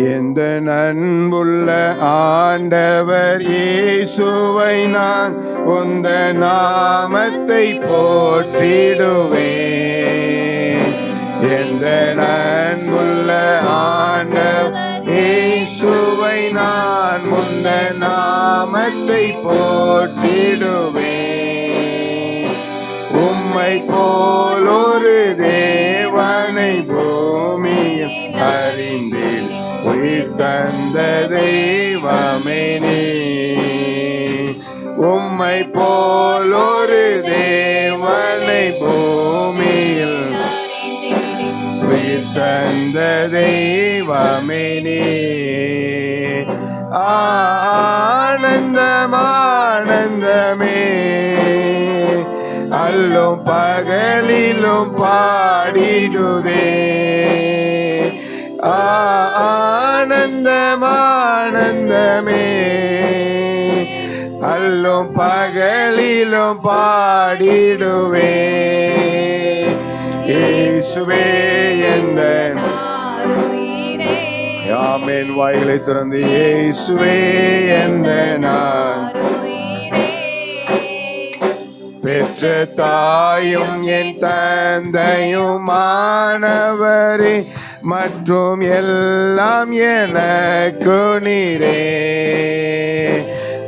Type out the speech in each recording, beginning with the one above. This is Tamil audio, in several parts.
எந்த அன்புள்ள ஆண்டவர் இயேசுவை நான் உந்த நாமத்தை போற்றிடுவேன். எந்த அன்புள்ள ஆண்டவர் இயேசுவை நான் உந்த நாமத்தை போற்றிடுவேன். உம்மை போல் ஒரு தேவனை பூமியில் அறிந்தேன். உயிர் தந்த தெய்வமே நீ. உம்மை போல் ஒரு தேவனை பூமியில் உயிர் தந்த தெய்வமே நீ. ஆனந்தம் ஆனந்தமே அல்லும் பகலிலும் பாடிடுதே. ஆனந்தம் ஆனந்தமே அல்லும் பகலிலும் பாடிடுவே. இயேசுவே எந்த ஆமென். வாய்களை திறந்து இயேசுவே எந்த நான் பெற்ற தாயும் என் தந்தையும் மாணவரே மற்றும் எல்லாம் எனக்கு நீரே.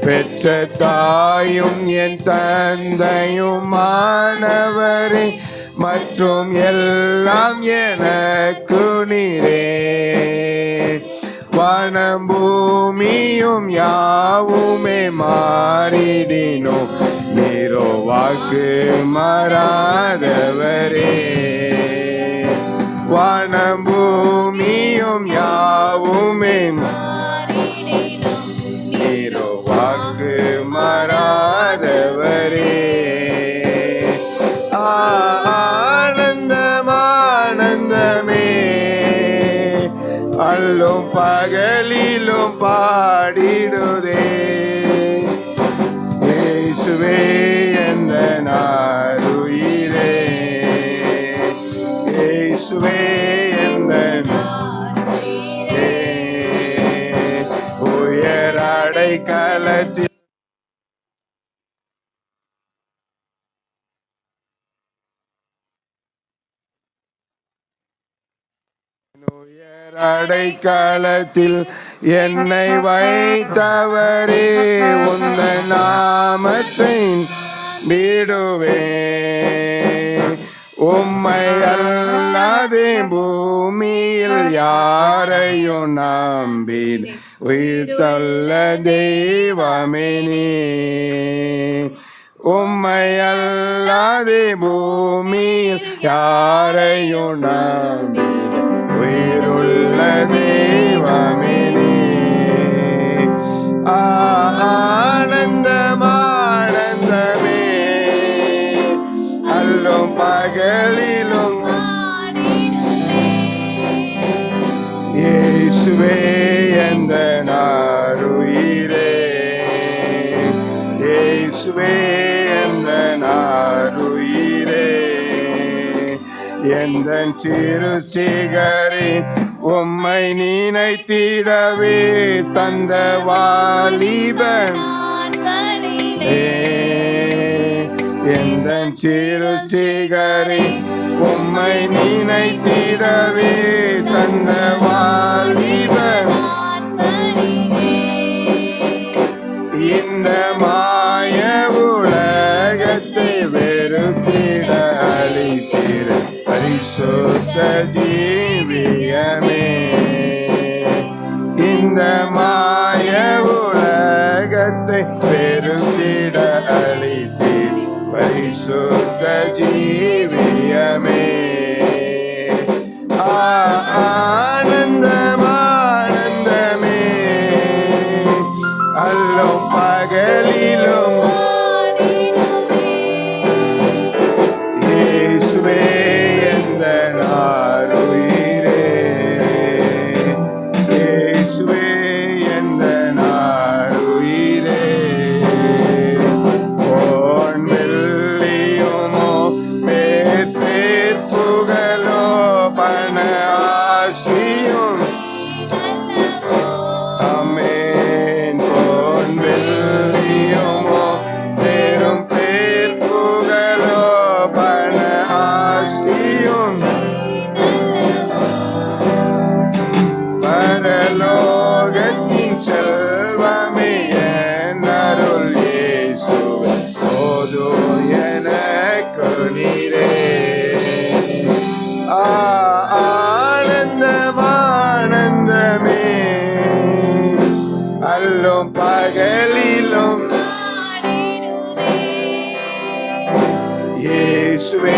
பெற்ற தாயும் என் தந்தையும் மாணவரே மற்றும் எல்லாம் எனக்கு நீரே. வானம் பூமியும் யாவுமே மாறிடினோம், நீரோ வாக்கு மாறாதவரே. வானம் பூமியும் யாவுமே நீரோ வாக்கு மாறாதவரே. ஆனந்தம் ஆனந்தமே அல்லும் பகலிலும் பாடிடுதே. இயேசுவே எந்த நாருயிரே. இயேசுவே எந்த உயர் அடைக்கலத்தில் அடைக்கலத்தில் என்னை வைத்தவரே உந்த நாமத்தை விடுவே. உம்மை அல்லாதே பூமியில் யாரையும் நம்பில் உயிர் தள்ள தெய்வமே நீ. உம்மை அல்லாதே பூமியில் யாரையும் நம்பில் உயிருள்ள தெய்வமே நீ. ஆனந்தம் ஆனந்தமே அல்லும் பகலிலும் இயேசுவே எந்த நாருயிரே. இயேசுவே எந்த நாருயிரே. எந்த சிறு சிகரே உம்மை நினைத்திடவே தந்த வாலிபன். எந்த சிறு சிகரே உம்மை நினைத்திடவே தந்த வாலிபன். இந்த மாய உலகத்தை வெறுத்திட அளித்திட பரிசுத்த ஜீவியமே. இந்த மாய உலகத்தை வெறுத்திட அளித்திட பரிசுத்த ஜீவியமே. ஆனந்தம் ஆனந்தமே அல்லும் பகலிலும் இயேசுவே எந்த நாருயிரே. இயேசுவே எந்த நாருயிரே. பொன் வெள்ளியுமோ மேற்பேற்புகளோ பண இயேசுவே